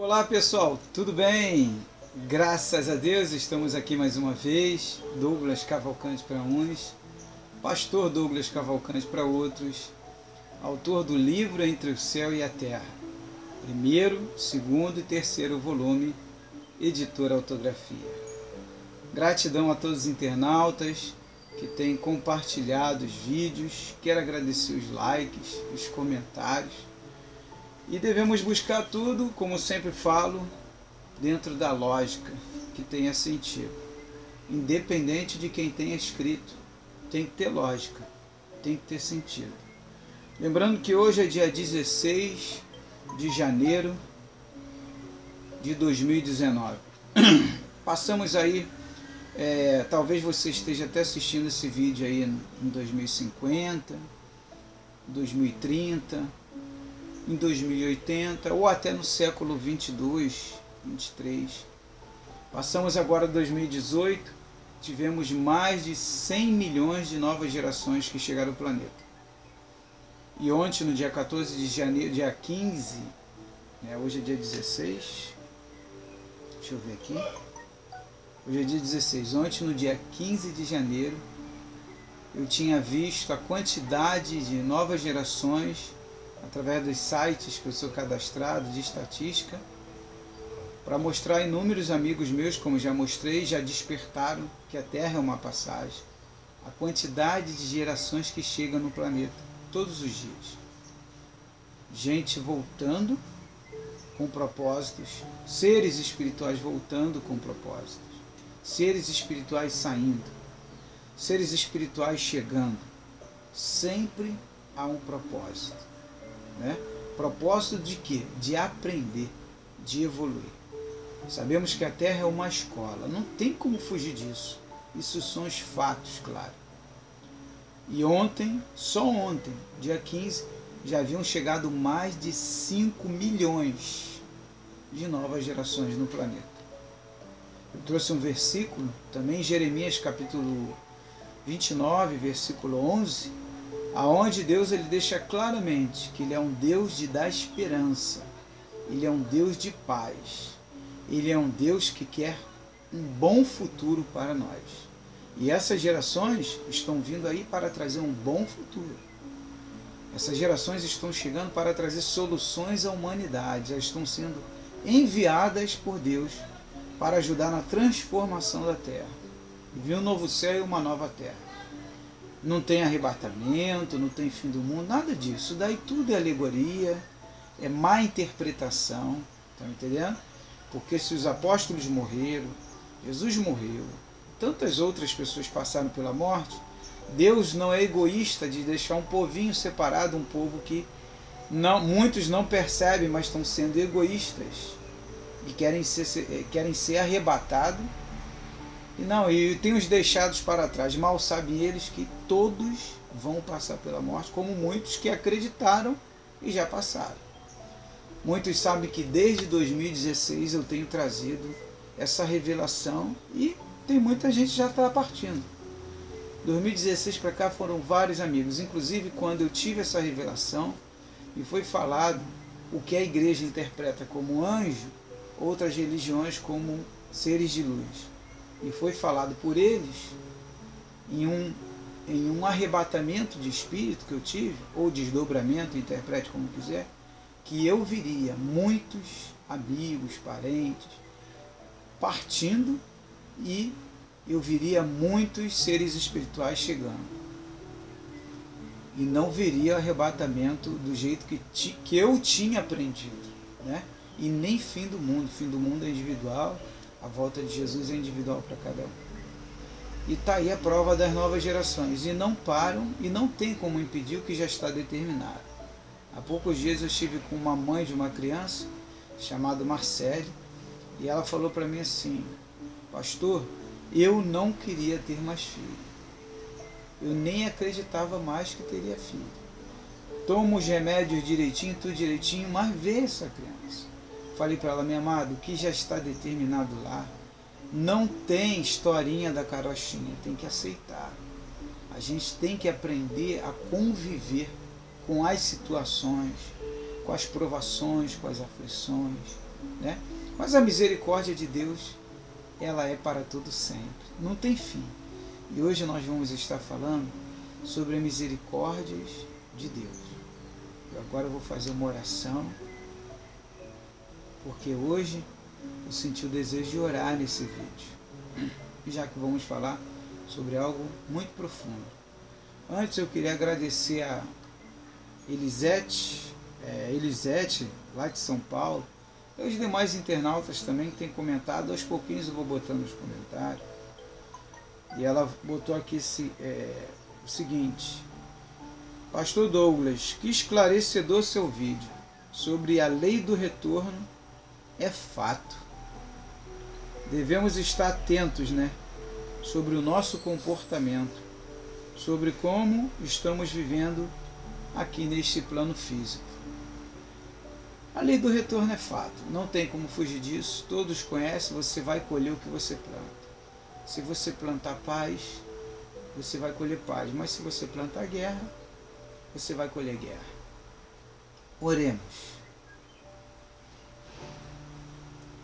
Olá pessoal, tudo bem? Graças a Deus estamos aqui mais uma vez. Douglas Cavalcante para uns, pastor Douglas Cavalcante para outros, autor do livro Entre o Céu e a Terra, primeiro, segundo e terceiro volume, editora Autografia. Gratidão a todos os internautas que têm compartilhado os vídeos, quero agradecer os likes, os comentários. E devemos buscar tudo, como sempre falo, dentro da lógica que tenha sentido. Independente de quem tenha escrito, tem que ter lógica, tem que ter sentido. Lembrando que hoje é dia 16 de janeiro de 2019. Passamos aí, talvez você esteja até assistindo esse vídeo aí em 2050, 2030... em 2080 ou até no século 22, 23. Passamos agora 2018, tivemos mais de 100 milhões de novas gerações que chegaram ao planeta. E ontem, no dia 14 de janeiro, dia 15, hoje é dia 16, deixa eu ver aqui, hoje é dia 16, ontem no dia 15 de janeiro, eu tinha visto a quantidade de novas gerações através dos sites que eu sou cadastrado de estatística, para mostrar a inúmeros amigos meus, como já mostrei, já despertaram que a Terra é uma passagem, a quantidade de gerações que chegam no planeta todos os dias. Gente voltando com propósitos, seres espirituais voltando com propósitos, seres espirituais saindo, seres espirituais chegando. Sempre há um propósito. Propósito de quê? De aprender, de evoluir. Sabemos que a Terra é uma escola, não tem como fugir disso. Isso são os fatos, claro. E ontem, só ontem, dia 15, já haviam chegado mais de 5 milhões de novas gerações no planeta. Eu trouxe um versículo, também Jeremias capítulo 29, versículo 11, aonde Deus ele deixa claramente que Ele é um Deus de dar esperança, Ele é um Deus de paz, Ele é um Deus que quer um bom futuro para nós. E essas gerações estão vindo aí para trazer um bom futuro. Essas gerações estão chegando para trazer soluções à humanidade, elas estão sendo enviadas por Deus para ajudar na transformação da Terra. E vir um novo céu e uma nova terra. Não tem arrebatamento, não tem fim do mundo, nada disso. Daí tudo é alegoria, é má interpretação, tá entendendo? Porque se os apóstolos morreram, Jesus morreu, tantas outras pessoas passaram pela morte, Deus não é egoísta de deixar um povinho separado, um povo que muitos não percebem, mas estão sendo egoístas e querem ser arrebatados. E tem os deixados para trás. Mal sabem eles que todos vão passar pela morte, como muitos que acreditaram e já passaram. Muitos sabem que desde 2016 eu tenho trazido essa revelação e tem muita gente que já está partindo. 2016 para cá foram vários amigos, inclusive quando eu tive essa revelação e foi falado o que a igreja interpreta como anjo, outras religiões como seres de luz. E foi falado por eles, em um arrebatamento de espírito que eu tive, ou desdobramento, interprete como quiser, que eu viria muitos amigos, parentes, partindo, e eu viria muitos seres espirituais chegando. E não viria arrebatamento do jeito que eu tinha aprendido. E nem fim do mundo é individual. A volta de Jesus é individual para cada um. E está aí a prova das novas gerações. E não param e não tem como impedir o que já está determinado. Há poucos dias eu estive com uma mãe de uma criança, chamada Marcele, e ela falou para mim assim: pastor, eu não queria ter mais filho. Eu nem acreditava mais que teria filho. Tomo os remédios direitinho, tudo direitinho, mas vê essa criança. Falei para ela: minha amada, o que já está determinado lá, não tem historinha da carochinha, tem que aceitar. A gente tem que aprender a conviver com as situações, com as provações, com as aflições, né? Mas a misericórdia de Deus, ela é para todo sempre, não tem fim. E hoje nós vamos estar falando sobre as misericórdias de Deus. Eu agora vou fazer uma oração, porque hoje eu senti o desejo de orar nesse vídeo, já que vamos falar sobre algo muito profundo. Antes eu queria agradecer a Elisete, lá de São Paulo, e os demais internautas também que têm comentado. Aos pouquinhos eu vou botando nos comentários. E ela botou aqui o seguinte: Pastor Douglas, que esclarecedor seu vídeo sobre a lei do retorno. É fato. Devemos estar atentos, né, sobre o nosso comportamento, sobre como estamos vivendo aqui neste plano físico. A lei do retorno é fato, não tem como fugir disso, todos conhecem, você vai colher o que você planta. Se você plantar paz, você vai colher paz, mas se você plantar guerra, você vai colher guerra. Oremos.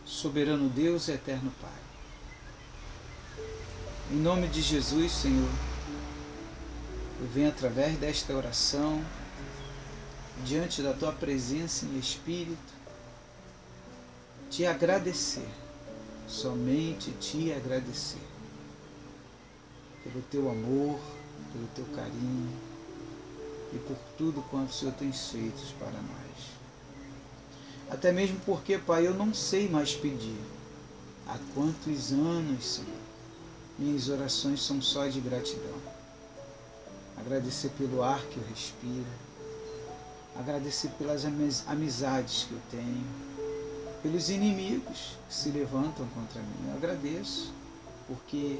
Soberano Deus e eterno Pai, em nome de Jesus, Senhor, eu venho através desta oração, diante da Tua presença em Espírito, te agradecer, somente te agradecer, pelo Teu amor, pelo Teu carinho e por tudo quanto o Senhor tem feito para nós. Até mesmo porque, Pai, eu não sei mais pedir. Há quantos anos, Senhor, minhas orações são só de gratidão. Agradecer pelo ar que eu respiro, agradecer pelas amizades que eu tenho, pelos inimigos que se levantam contra mim. Eu agradeço, porque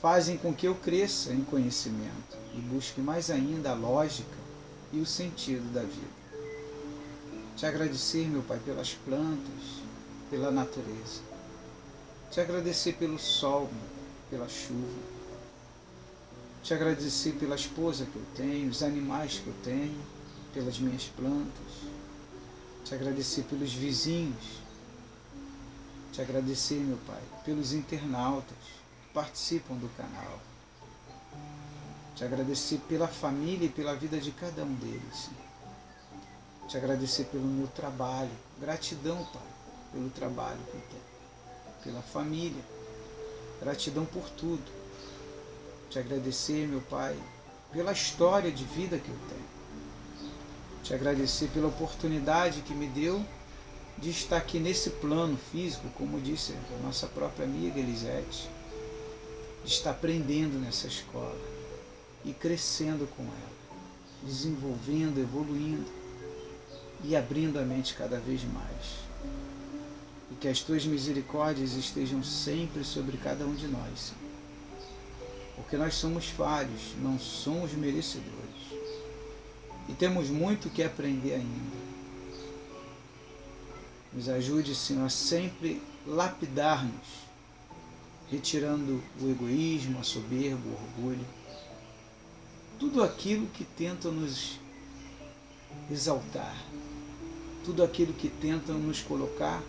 fazem com que eu cresça em conhecimento e busque mais ainda a lógica e o sentido da vida. Te agradecer, meu Pai, pelas plantas, pela natureza. Te agradecer pelo sol, pela chuva. Te agradecer pela esposa que eu tenho, os animais que eu tenho, pelas minhas plantas. Te agradecer pelos vizinhos. Te agradecer, meu Pai, pelos internautas que participam do canal. Te agradecer pela família e pela vida de cada um deles. Te agradecer pelo meu trabalho. Gratidão, Pai, pelo trabalho que eu tenho. Pela família. Gratidão por tudo. Te agradecer, meu Pai, pela história de vida que eu tenho. Te agradecer pela oportunidade que me deu de estar aqui nesse plano físico, como disse a nossa própria amiga Elisete, de estar aprendendo nessa escola e crescendo com ela, desenvolvendo, evoluindo e abrindo a mente cada vez mais. E que as Tuas misericórdias estejam sempre sobre cada um de nós, porque nós somos falhos, não somos merecedores. E temos muito que aprender ainda. Nos ajude, Senhor, a sempre lapidar-nos, retirando o egoísmo, a soberba, o orgulho, tudo aquilo que tenta nos exaltar, tudo aquilo que tenta nos colocar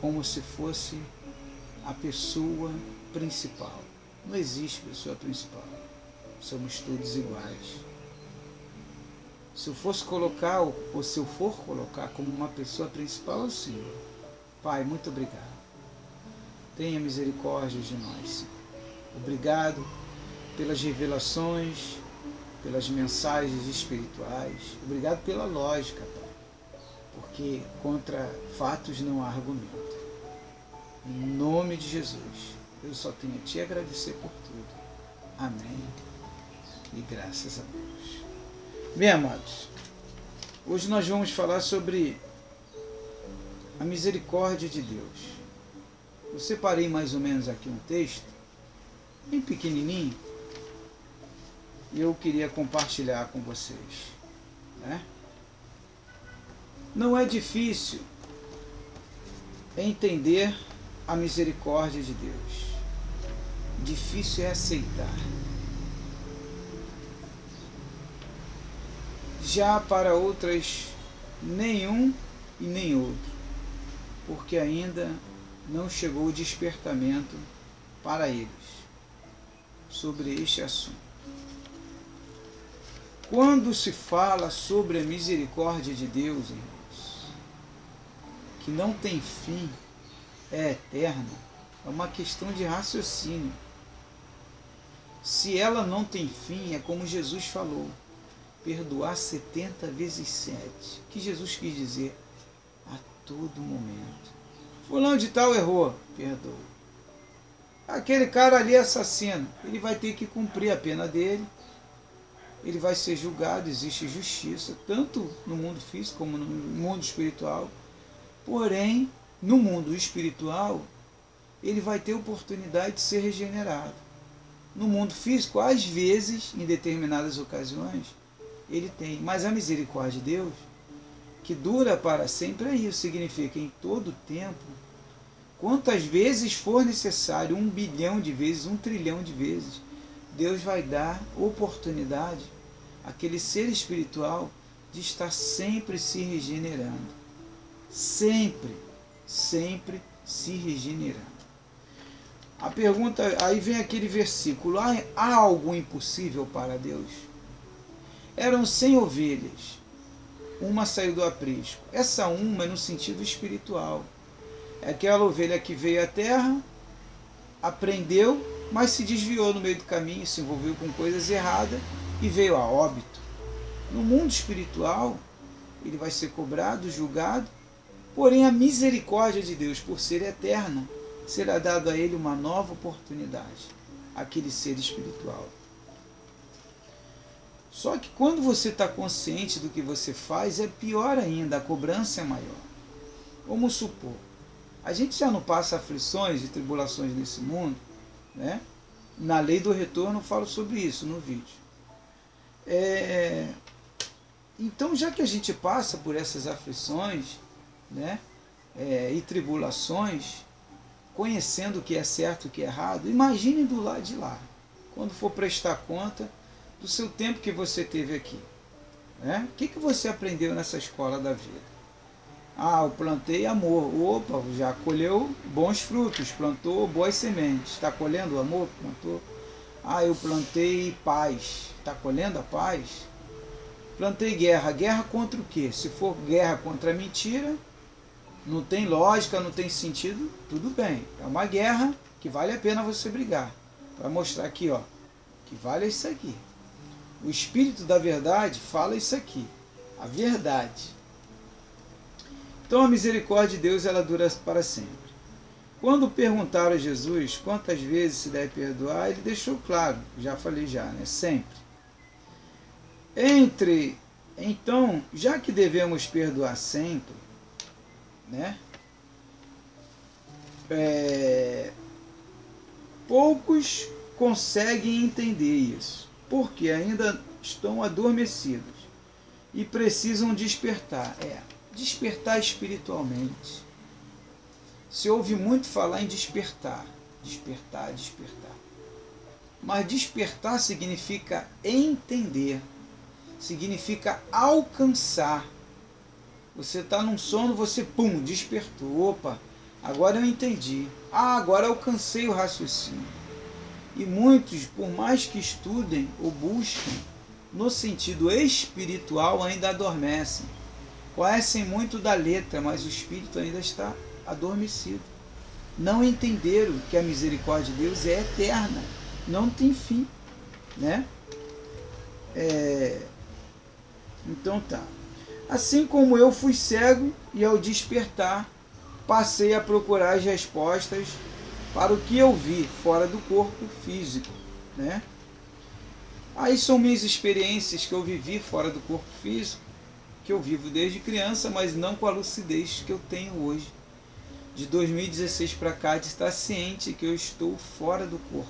como se fosse a pessoa principal. Não existe pessoa principal, somos todos iguais. Se eu fosse colocar, ou se eu for colocar como uma pessoa principal, é o Senhor. Pai, muito obrigado. Tenha misericórdia de nós, Senhor. Obrigado pelas revelações, pelas mensagens espirituais. Obrigado pela lógica, Pai. Porque contra fatos não há argumento. Em nome de Jesus, eu só tenho a Te agradecer por tudo. Amém. E graças a Deus. Bem, amados, hoje nós vamos falar sobre a misericórdia de Deus. Eu separei mais ou menos aqui um texto, bem pequenininho, e eu queria compartilhar com vocês, né? Não é difícil entender a misericórdia de Deus. Difícil é aceitar. Já para outras, nenhum e nem outro. porque ainda não chegou o despertamento para eles sobre este assunto. Quando se fala sobre a misericórdia de Deus, irmãos, que não tem fim, é eterna, é uma questão de raciocínio. Se ela não tem fim, é como Jesus falou, perdoar 70 vezes 7. O que Jesus quis dizer? A todo momento. Fulano de tal errou, perdoa. Aquele cara ali é assassino, ele vai ter que cumprir a pena dele, ele vai ser julgado, existe justiça, tanto no mundo físico como no mundo espiritual. Porém, no mundo espiritual, ele vai ter oportunidade de ser regenerado. No mundo físico, às vezes, em determinadas ocasiões, ele tem. Mas a misericórdia de Deus, que dura para sempre, é isso. Significa que em todo tempo, quantas vezes for necessário, 1 bilhão de vezes, 1 trilhão de vezes, Deus vai dar oportunidade àquele ser espiritual de estar sempre se regenerando. Sempre, sempre se regenerando. A pergunta, aí vem aquele versículo, há algo impossível para Deus? Eram 100 ovelhas, uma saiu do aprisco. Essa uma é no sentido espiritual. É aquela ovelha que veio à terra, aprendeu, mas se desviou no meio do caminho, se envolveu com coisas erradas e veio a óbito. No mundo espiritual, ele vai ser cobrado, julgado, porém a misericórdia de Deus, por ser eterna, será dado a ele uma nova oportunidade, aquele ser espiritual. Só que quando você está consciente do que você faz, é pior ainda, a cobrança é maior. Vamos supor, a gente já não passa aflições e tribulações nesse mundo, né? Na lei do retorno eu falo sobre isso no vídeo. Então, já que a gente passa por essas aflições, né? E tribulações, conhecendo o que é certo e o que é errado, imagine do lado de lá, quando for prestar conta do seu tempo que você teve aqui. Né? O que você aprendeu nessa escola da vida? Eu plantei amor. Opa, já colheu bons frutos, plantou boas sementes. Está colhendo o amor? Plantou. Eu plantei paz. Está colhendo a paz? Plantei guerra. Guerra contra o quê? Se for guerra contra a mentira, não tem lógica, não tem sentido, tudo bem. É uma guerra que vale a pena você brigar. Para mostrar aqui, ó, que vale isso aqui. O Espírito da Verdade fala isso aqui. A verdade. Então a misericórdia de Deus, ela dura para sempre. Quando perguntaram a Jesus quantas vezes se deve perdoar, ele deixou claro, já falei já, né? Sempre. Então, já que devemos perdoar sempre, né? Poucos conseguem entender isso, porque ainda estão adormecidos e precisam despertar. Despertar espiritualmente. Se ouve muito falar em despertar, despertar, despertar. Mas despertar significa entender, significa alcançar. Você está num sono, você, despertou. Opa, agora eu entendi. Agora alcancei o raciocínio. E muitos, por mais que estudem ou busquem, no sentido espiritual ainda adormecem. Conhecem muito da letra, mas o espírito ainda está adormecido. Não entenderam que a misericórdia de Deus é eterna, não tem fim, né? Então tá. Assim como eu fui cego e ao despertar passei a procurar as respostas para o que eu vi fora do corpo físico, né? Aí são minhas experiências que eu vivi fora do corpo físico, que eu vivo desde criança, mas não com a lucidez que eu tenho hoje. De 2016 para cá, de estar ciente que eu estou fora do corpo,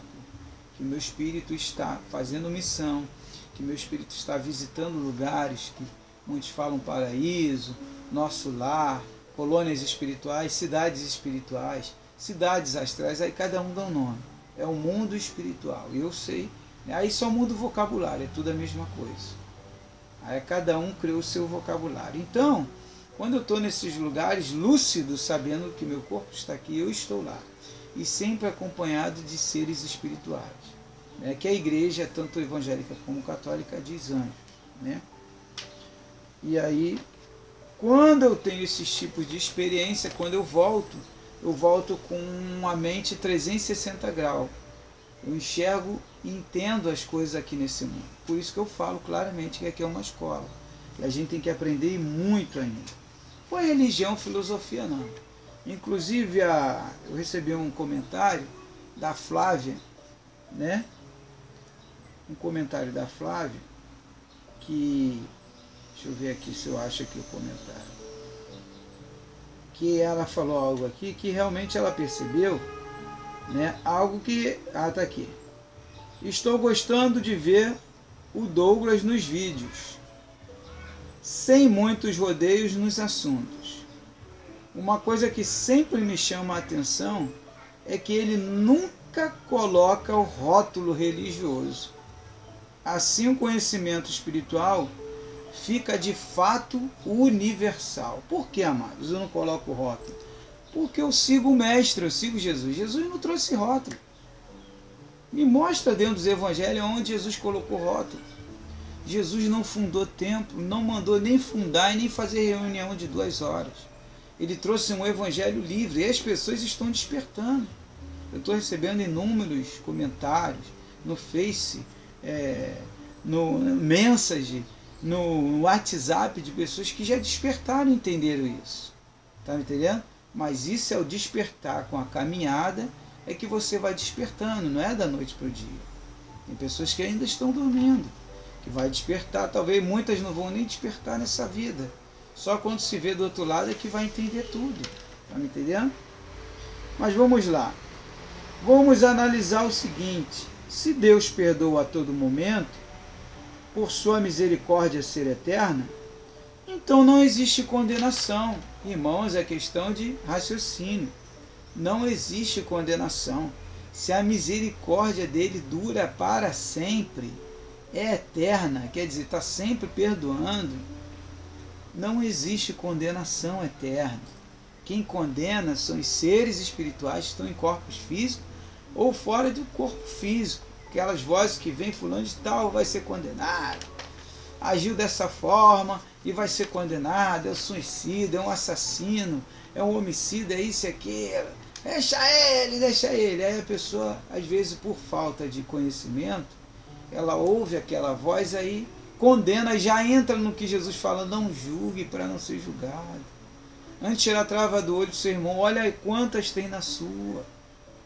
que meu espírito está fazendo missão, que meu espírito está visitando lugares que muitos falam paraíso, nosso lar, colônias espirituais, cidades astrais, aí cada um dá um nome. É o mundo espiritual, eu sei. Aí só muda o vocabulário, é tudo a mesma coisa. Aí cada um criou o seu vocabulário. Então, Quando eu estou nesses lugares, lúcido, sabendo que meu corpo está aqui, eu estou lá. E sempre acompanhado de seres espirituais. Né? Que a igreja, tanto evangélica como católica, diz anjos. Né? E aí, quando eu tenho esses tipos de experiência, quando eu volto com uma mente 360 graus. Eu enxergo e entendo as coisas aqui nesse mundo. Por isso que eu falo claramente que aqui é uma escola. E a gente tem que aprender muito ainda. Não é religião, filosofia, não. Inclusive, eu recebi um comentário da Flávia, né? Um comentário da Flávia, que... Deixa eu ver aqui se eu acho aqui o comentário. Que ela falou algo aqui que realmente ela percebeu, né? Algo que... tá aqui. Estou gostando de ver o Douglas nos vídeos, sem muitos rodeios nos assuntos. Uma coisa que sempre me chama a atenção é que ele nunca coloca o rótulo religioso. Assim, o conhecimento espiritual fica de fato universal. Por que, amados, eu não coloco o rótulo? Porque eu sigo o Mestre, eu sigo Jesus. Jesus não trouxe rótulo. Me mostra dentro dos evangelhos onde Jesus colocou rótulo. Jesus não fundou templo, não mandou nem fundar e nem fazer reunião de 2 horas. Ele trouxe um evangelho livre e as pessoas estão despertando. Eu estou recebendo inúmeros comentários no Face, no Message, no WhatsApp, de pessoas que já despertaram e entenderam isso. Está me entendendo? Mas isso é o despertar com a caminhada, é que você vai despertando, não é da noite para o dia. Tem pessoas que ainda estão dormindo, que vai despertar, talvez muitas não vão nem despertar nessa vida. Só quando se vê do outro lado é que vai entender tudo. Está me entendendo? Mas vamos lá. Vamos analisar o seguinte. Se Deus perdoa a todo momento, por sua misericórdia ser eterna, então não existe condenação. Irmãos, é questão de raciocínio. Não existe condenação. Se a misericórdia dele dura para sempre, é eterna, quer dizer, está sempre perdoando, não existe condenação eterna. Quem condena são os seres espirituais que estão em corpos físicos ou fora do corpo físico. Aquelas vozes que vêm, fulano de tal vai ser condenado, agiu dessa forma e vai ser condenado, é um suicida, é um assassino, é um homicida, é isso e aquilo. Deixa ele. Aí a pessoa, às vezes, por falta de conhecimento, ela ouve aquela voz aí, condena, já entra no que Jesus fala, não julgue para não ser julgado. Antes de tirar a trava do olho do seu irmão, olha aí quantas tem na sua.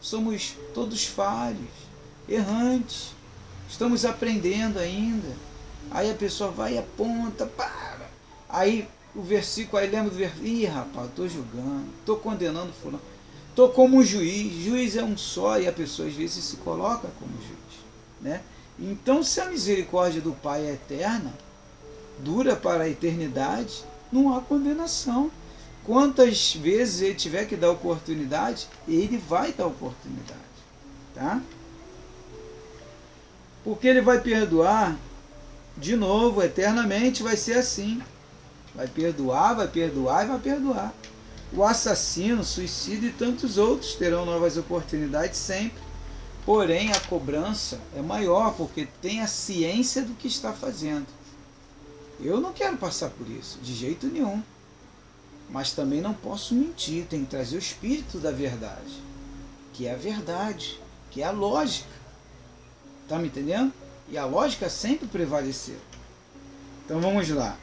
Somos todos falhos, errantes, estamos aprendendo ainda. Aí a pessoa vai e aponta, para. Aí o versículo, aí lembra do versículo, ih rapaz, estou julgando, estou condenando fulano. Estou como um juiz, juiz é um só, e a pessoa às vezes se coloca como juiz. Né? Então, se a misericórdia do Pai é eterna, dura para a eternidade, não há condenação. Quantas vezes ele tiver que dar oportunidade, ele vai dar oportunidade. Tá? Porque ele vai perdoar, de novo, eternamente vai ser assim. Vai perdoar e vai perdoar. O assassino, o suicida e tantos outros terão novas oportunidades sempre. Porém, a cobrança é maior, porque tem a ciência do que está fazendo. Eu não quero passar por isso, de jeito nenhum. Mas também não posso mentir, tem que trazer o espírito da verdade, que é a verdade, que é a lógica. Está me entendendo? E a lógica sempre prevaleceu. Então vamos lá.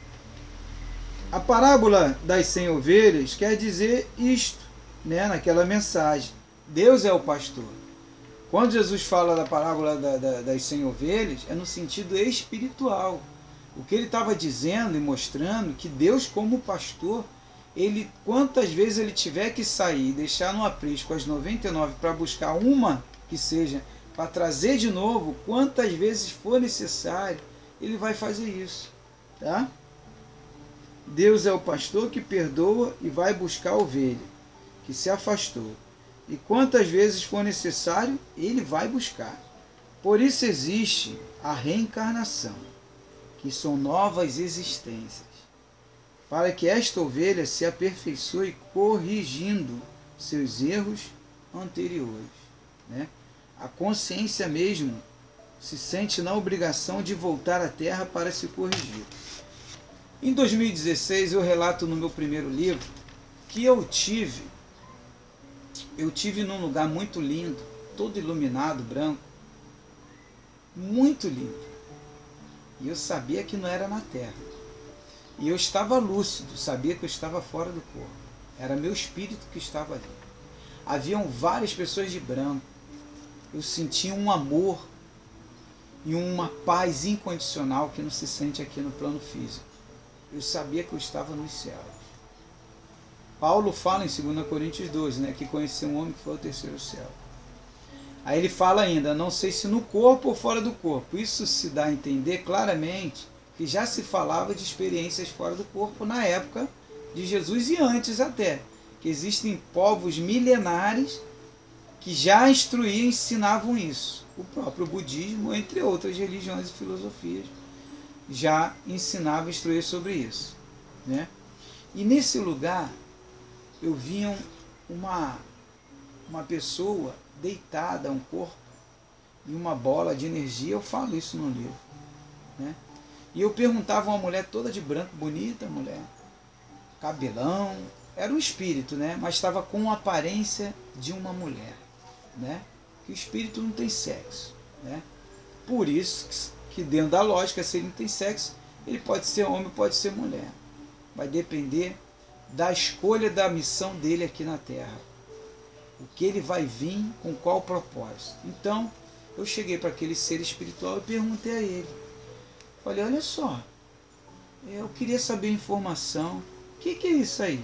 A parábola das 100 ovelhas quer dizer isto, né, naquela mensagem. Deus é o pastor. Quando Jesus fala da parábola das 100 ovelhas, é no sentido espiritual. O que ele estava dizendo e mostrando que Deus, como pastor, ele, quantas vezes ele tiver que sair e deixar no aprisco as 99 para buscar uma que seja, para trazer de novo, quantas vezes for necessário, ele vai fazer isso. Tá? Deus é o pastor que perdoa e vai buscar a ovelha que se afastou. E quantas vezes for necessário, ele vai buscar. Por isso existe a reencarnação, que são novas existências. para que esta ovelha se aperfeiçoe corrigindo seus erros anteriores. Né? A consciência mesmo se sente na obrigação de voltar à terra para se corrigir. Em 2016, eu relato no meu primeiro livro que eu tive num lugar muito lindo, todo iluminado, branco, muito lindo. E eu sabia que não era na terra. E eu estava lúcido, sabia que eu estava fora do corpo. Era meu espírito que estava ali. Haviam várias pessoas de branco. Eu sentia um amor e uma paz incondicional que não se sente aqui no plano físico. Eu sabia que eu estava nos céus. Paulo fala em 2 Coríntios 12, né, que conheceu um homem que foi ao terceiro céu. Aí ele fala ainda, não sei se no corpo ou fora do corpo. Isso se dá a entender claramente que já se falava de experiências fora do corpo na época de Jesus e antes até. Que existem povos milenares que já instruíam e ensinavam isso. O próprio budismo, entre outras religiões e filosofias, já ensinava e instruía sobre isso. Né? E nesse lugar, eu vi uma pessoa deitada, um corpo, e uma bola de energia. Eu falo isso no livro. Né? E eu perguntava a uma mulher toda de branco, bonita mulher, cabelão, era um espírito, né? Mas estava com a aparência de uma mulher. Né? Que o espírito não tem sexo. Né? Por isso que dentro da lógica, se ele não tem sexo, ele pode ser homem, pode ser mulher. Vai depender da escolha da missão dele aqui na Terra. O que ele vai vir, com qual propósito. Então, eu cheguei para aquele ser espiritual e perguntei a ele. Falei, olha só, eu queria saber informação. O que é isso aí?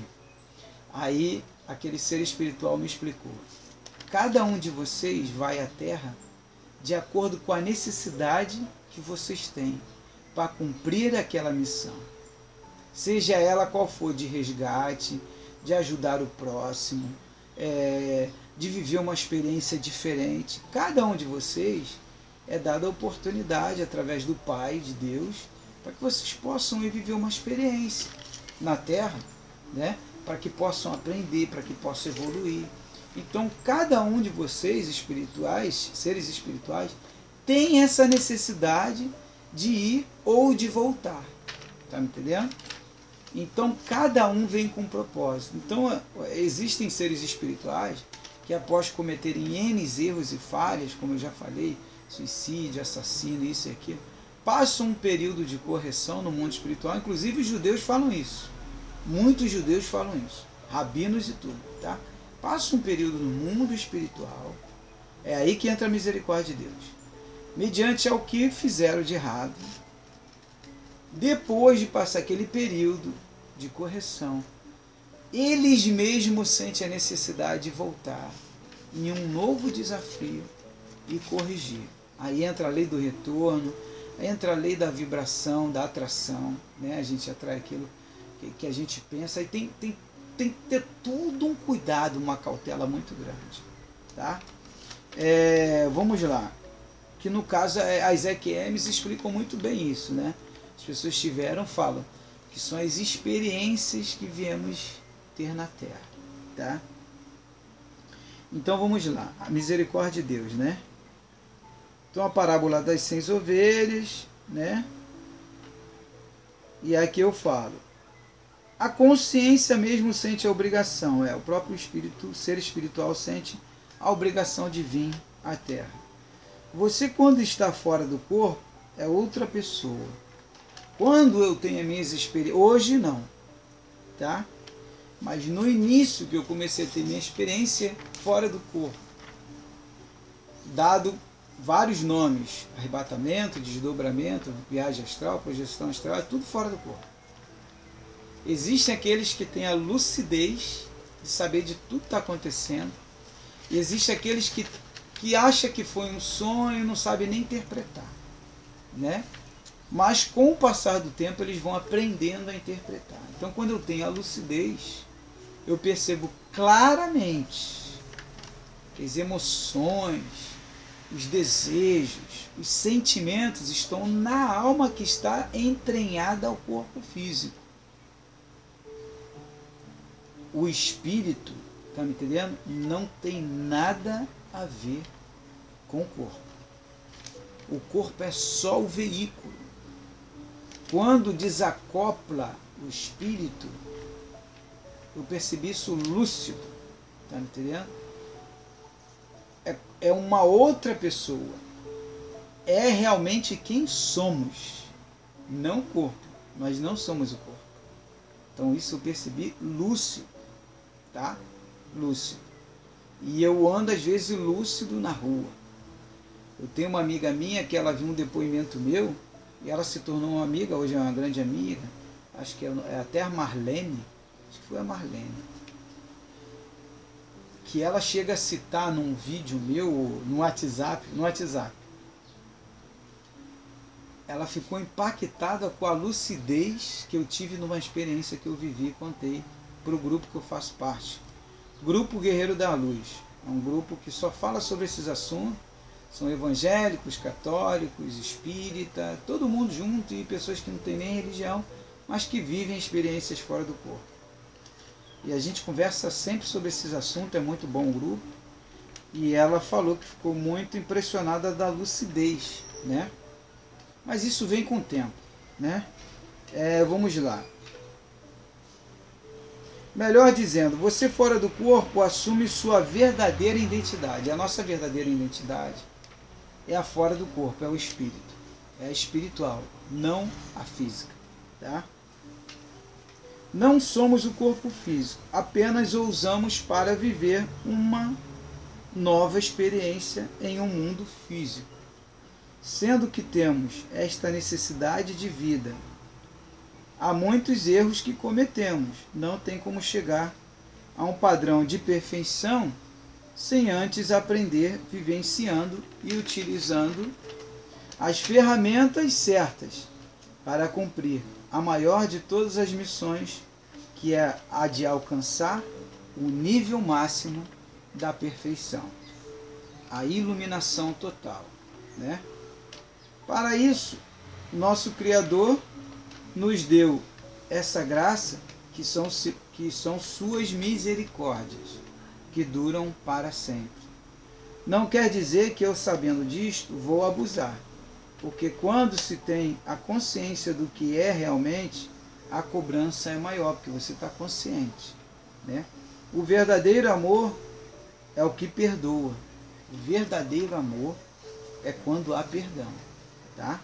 Aí, aquele ser espiritual me explicou. Cada um de vocês vai à Terra de acordo com a necessidade que vocês têm para cumprir aquela missão. Seja ela qual for, de resgate, de ajudar o próximo, de viver uma experiência diferente. Cada um de vocês é dada a oportunidade, através do Pai, de Deus, para que vocês possam ir viver uma experiência na Terra, né? Para que possam aprender, para que possam evoluir. Então, cada um de vocês, espirituais, seres espirituais, tem essa necessidade de ir ou de voltar. Está me entendendo? Então, cada um vem com um propósito. Então, existem seres espirituais que, após cometerem N erros e falhas, como eu já falei, suicídio, assassino, isso e aquilo, passam um período de correção no mundo espiritual. Inclusive, os judeus falam isso. Muitos judeus falam isso. Rabinos e tudo, tá? Passa um período no mundo espiritual, é aí que entra a misericórdia de Deus, mediante ao que fizeram de errado. Depois de passar aquele período de correção, eles mesmos sentem a necessidade de voltar em um novo desafio e corrigir. Aí entra a lei do retorno, entra a lei da vibração, da atração, né? A gente atrai aquilo que a gente pensa, e tem que ter tudo um cuidado, uma cautela muito grande. Tá? Vamos lá. Que no caso, as EQMs explicam muito bem isso. Né? As pessoas falam que são as experiências que viemos ter na Terra. Tá? Então vamos lá. A misericórdia de Deus. Né? Então a parábola das 100 ovelhas. Né? E aqui eu falo. A consciência mesmo sente a obrigação, o próprio espírito, o ser espiritual sente a obrigação de vir à Terra. Você, quando está fora do corpo, é outra pessoa. Quando eu tenho as minhas experiências, hoje não, tá? Mas no início que eu comecei a ter minha experiência fora do corpo, dado vários nomes, arrebatamento, desdobramento, viagem astral, projeção astral, é tudo fora do corpo. Existem aqueles que têm a lucidez de saber de tudo que está acontecendo. E existem aqueles que acham que foi um sonho e não sabem nem interpretar. Né? Mas com o passar do tempo eles vão aprendendo a interpretar. Então quando eu tenho a lucidez, eu percebo claramente que as emoções, os desejos, os sentimentos estão na alma que está entranhada ao corpo físico. o espírito, tá me entendendo? Não tem nada a ver com o corpo. O corpo é só o veículo. Quando desacopla o espírito, eu percebi isso lúcido, tá me entendendo? É uma outra pessoa. É realmente quem somos, não o corpo. Nós não somos o corpo. Então isso eu percebi lúcido, tá? Lúcido. E eu ando às vezes lúcido na rua. Eu tenho uma amiga minha que ela viu um depoimento meu e ela se tornou uma amiga, hoje é uma grande amiga, acho que é até a Marlene, acho que foi a Marlene, que ela chega a citar num vídeo meu, no WhatsApp, ela ficou impactada com a lucidez que eu tive numa experiência que eu vivi e contei para o grupo que eu faço parte. Grupo Guerreiro da Luz. É um grupo que só fala sobre esses assuntos. São evangélicos, católicos, espíritas, todo mundo junto e pessoas que não têm nem religião, mas que vivem experiências fora do corpo. E a gente conversa sempre sobre esses assuntos, é muito bom o grupo. E ela falou que ficou muito impressionada da lucidez, né? Mas isso vem com o tempo, né? Vamos lá. Melhor dizendo, você fora do corpo assume sua verdadeira identidade. A nossa verdadeira identidade é a fora do corpo, é o espírito. É a espiritual, não a física, tá? Não somos o corpo físico, apenas o usamos para viver uma nova experiência em um mundo físico. Sendo que temos esta necessidade de vida, há muitos erros que cometemos. Não tem como chegar a um padrão de perfeição sem antes aprender vivenciando e utilizando as ferramentas certas para cumprir a maior de todas as missões, que é a de alcançar o nível máximo da perfeição, a iluminação total, né? Para isso, nosso Criador nos deu essa graça, que são suas misericórdias, que duram para sempre. Não quer dizer que eu, sabendo disto, vou abusar, porque quando se tem a consciência do que é realmente, a cobrança é maior, porque você está consciente, né? O verdadeiro amor é o que perdoa. O verdadeiro amor é quando há perdão, tá?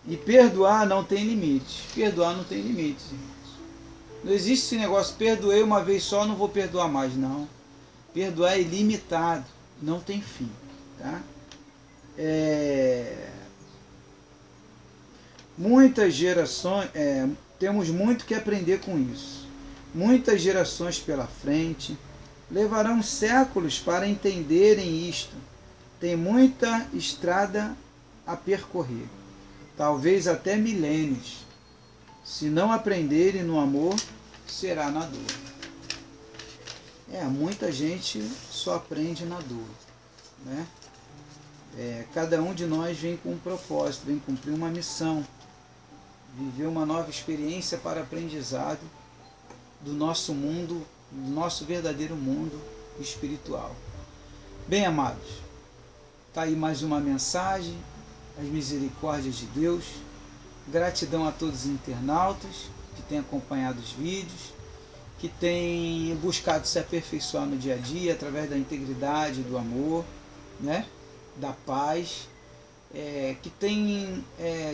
E perdoar não tem limite. Perdoar não tem limite. Não existe esse negócio, perdoei uma vez só, não vou perdoar mais. Não. Perdoar é ilimitado, não tem fim, tá? Muitas gerações, temos muito que aprender com isso. Muitas gerações pela frente levarão séculos para entenderem isto. Tem muita estrada a percorrer, talvez até milênios. Se não aprenderem no amor, será na dor. Muita gente só aprende na dor, né? Cada um de nós vem com um propósito, vem cumprir uma missão, viver uma nova experiência para aprendizado do nosso mundo, do nosso verdadeiro mundo espiritual. Bem, amados, está aí mais uma mensagem, as misericórdias de Deus. Gratidão a todos os internautas que têm acompanhado os vídeos, que têm buscado se aperfeiçoar no dia a dia através da integridade, do amor, né? Da paz, que têm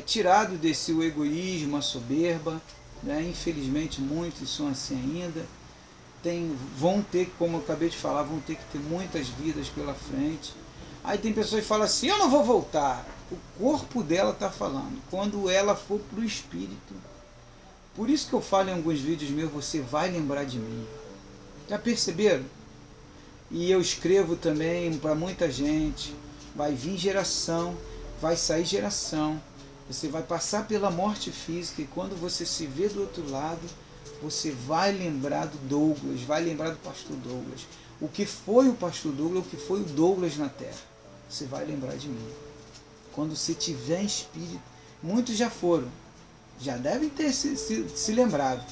tirado desse o egoísmo, a soberba, né? Infelizmente muitos são assim ainda. Vão ter, como eu acabei de falar, vão ter que ter muitas vidas pela frente. Aí tem pessoas que falam assim, eu não vou voltar. O corpo dela está falando, quando ela for para o espírito. Por isso que eu falo em alguns vídeos meus, você vai lembrar de mim. Já perceberam? E eu escrevo também para muita gente, vai vir geração, vai sair geração, você vai passar pela morte física e quando você se vê do outro lado, você vai lembrar do Douglas, vai lembrar do pastor Douglas. O que foi o pastor Douglas, o que foi o Douglas na terra. Você vai lembrar de mim. Quando você tiver em espírito, muitos já foram, já devem ter se lembrado.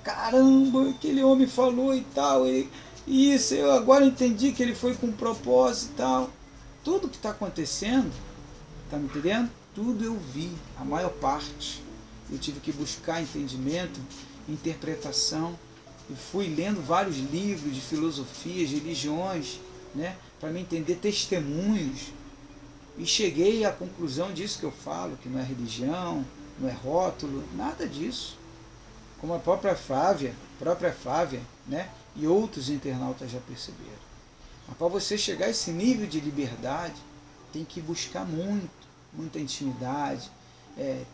caramba, aquele homem falou e tal, e isso, eu agora entendi que ele foi com propósito e tal. Tudo que está acontecendo, tá me entendendo? Tudo eu vi, a maior parte. Eu tive que buscar entendimento, interpretação, e fui lendo vários livros de filosofias, de religiões, né, para me entender testemunhos, e cheguei à conclusão disso que eu falo, que não é religião, não é rótulo, nada disso. Como a própria Flávia, né, e outros internautas já perceberam. Mas para você chegar a esse nível de liberdade, tem que buscar muita intimidade,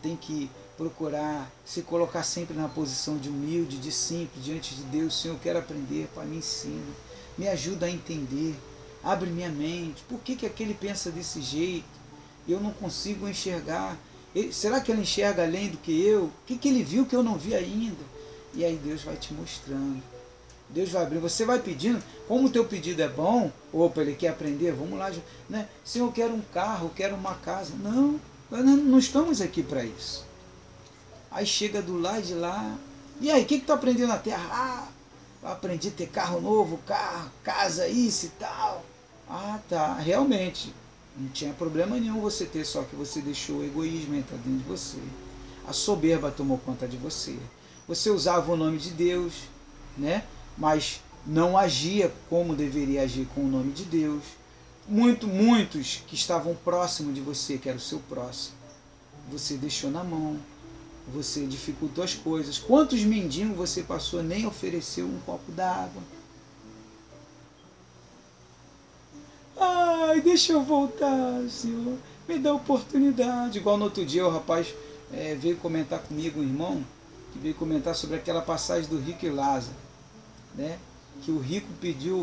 tem que procurar se colocar sempre na posição de humilde, de simples, diante de Deus. Senhor, eu quero aprender, Pai, me ensina, me ajuda a entender, abre minha mente. Por que aquele pensa desse jeito? Eu não consigo enxergar. Será que ele enxerga além do que eu? O que ele viu que eu não vi ainda? E aí Deus vai te mostrando. Deus vai abrir. Você vai pedindo. Como o teu pedido é bom, opa, ele quer aprender, vamos lá. Né? Senhor, eu quero um carro, eu quero uma casa. Não, nós não estamos aqui para isso. Aí chega do lado de lá. E aí, o que tu aprendeu na terra? Ah, eu aprendi a ter carro novo, carro, casa, isso e tal. Ah, tá, realmente. Não tinha problema nenhum você ter, só que você deixou o egoísmo entrar dentro de você. A soberba tomou conta de você. Você usava o nome de Deus, né? Mas não agia como deveria agir com o nome de Deus. Muitos que estavam próximos de você, que era o seu próximo, você deixou na mão, você dificultou as coisas. Quantos mendigos você passou, nem ofereceu um copo d'água? Ai, deixa eu voltar, Senhor, me dá oportunidade. Igual no outro dia o rapaz veio comentar comigo, um irmão, que veio comentar sobre aquela passagem do rico e Lázaro, né? Que o rico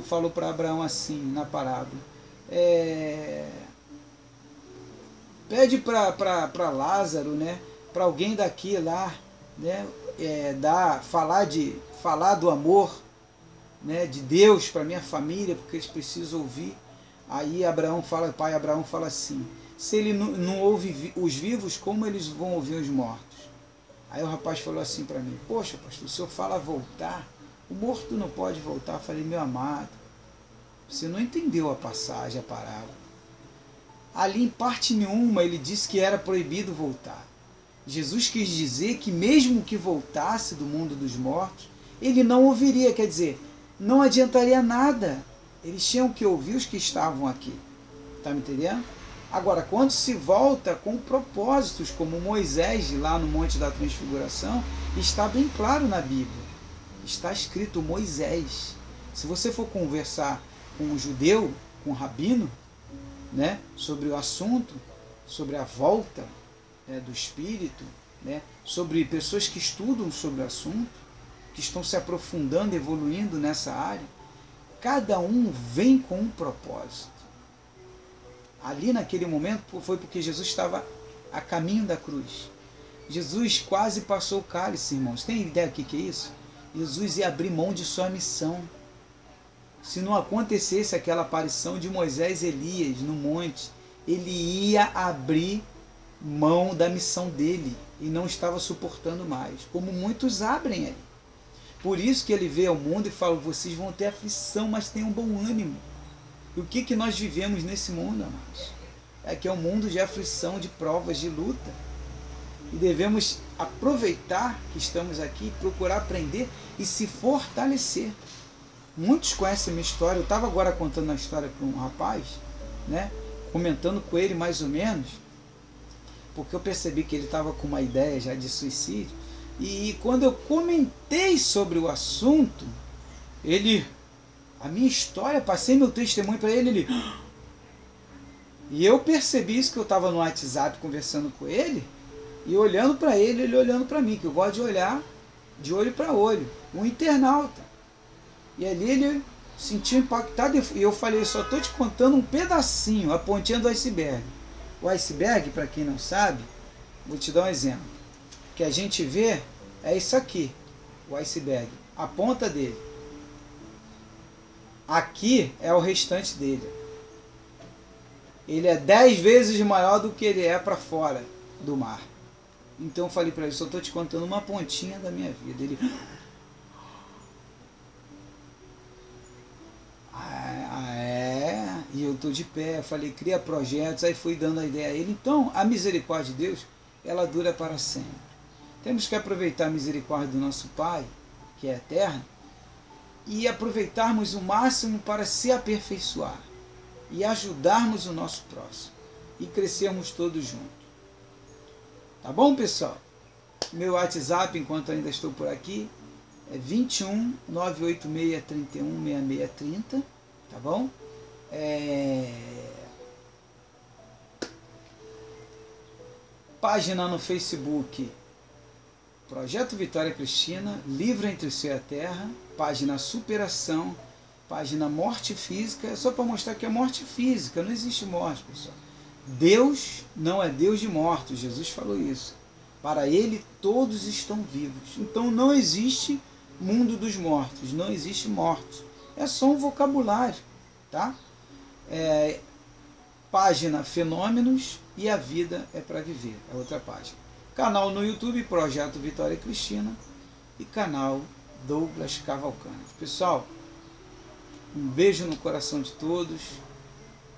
falou para Abraão assim, na parábola, pede para Lázaro, né? Para alguém daqui lá, né? Falar do amor, né? De Deus para minha família, porque eles precisam ouvir. Aí pai Abraão fala assim, se ele não ouve os vivos, como eles vão ouvir os mortos? Aí o rapaz falou assim para mim, poxa, pastor, o senhor fala voltar, o morto não pode voltar. Eu falei, meu amado, você não entendeu a passagem, a parábola. Ali em parte nenhuma ele disse que era proibido voltar. Jesus quis dizer que mesmo que voltasse do mundo dos mortos, ele não ouviria, quer dizer, não adiantaria nada. Eles tinham que ouvir os que estavam aqui. Está me entendendo? Agora, quando se volta com propósitos, como Moisés, lá no Monte da Transfiguração, está bem claro na Bíblia. Está escrito Moisés. Se você for conversar com um judeu, com um rabino, né, sobre o assunto, sobre a volta do Espírito, né, sobre pessoas que estudam sobre o assunto, que estão se aprofundando, evoluindo nessa área, cada um vem com um propósito. Ali naquele momento foi porque Jesus estava a caminho da cruz. Jesus quase passou o cálice, irmãos. Tem ideia do que é isso? Jesus ia abrir mão de sua missão. Se não acontecesse aquela aparição de Moisés e Elias no monte, ele ia abrir mão da missão dele e não estava suportando mais, como muitos abrem aí. Por isso que ele veio ao mundo e fala, vocês vão ter aflição, mas tenham bom ânimo. E o que nós vivemos nesse mundo, amados? É que é um mundo de aflição, de provas, de luta. E devemos aproveitar que estamos aqui, procurar aprender e se fortalecer. Muitos conhecem a minha história. Eu estava agora contando a história para um rapaz, né, comentando com ele mais ou menos, porque eu percebi que ele estava com uma ideia já de suicídio. E quando eu comentei sobre o assunto, a minha história, passei meu testemunho para ele, e eu percebi isso, que eu estava no WhatsApp conversando com ele, e olhando para ele, ele olhando para mim, que eu gosto de olhar de olho para olho, um internauta. E ali ele se sentiu impactado, e eu falei, só estou te contando um pedacinho, a pontinha do iceberg. O iceberg, para quem não sabe, vou te dar um exemplo. O que a gente vê é isso aqui, o iceberg, a ponta dele. Aqui é o restante dele. Ele é 10 vezes maior do que ele é para fora do mar. Então eu falei para ele, só estou te contando uma pontinha da minha vida. Ele, eu estou de pé, falei, cria projetos, aí fui dando a ideia a ele. Então, a misericórdia de Deus, ela dura para sempre. Temos que aproveitar a misericórdia do nosso Pai, que é eterna, e aproveitarmos o máximo para se aperfeiçoar e ajudarmos o nosso próximo e crescermos todos juntos. Tá bom, pessoal? Meu WhatsApp, enquanto ainda estou por aqui, é 21 986 31 6630, tá bom? Página no Facebook, Projeto Vitória Cristina, Livro entre o Céu e a Terra, página Superação, página Morte Física, é só para mostrar que é morte física, não existe morte, pessoal. Deus não é Deus de mortos, Jesus falou isso. Para Ele todos estão vivos. Então não existe mundo dos mortos, não existe morte. É só um vocabulário, tá? Página Fenômenos e a Vida é para Viver, é outra página. Canal no YouTube, Projeto Vitória Cristina, e canal Douglas Cavalcante. Pessoal, um beijo no coração de todos.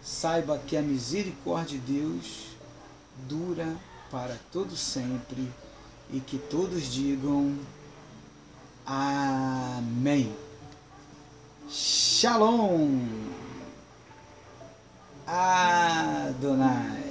Saiba que a misericórdia de Deus dura para todo sempre e que todos digam amém. Shalom Adonai.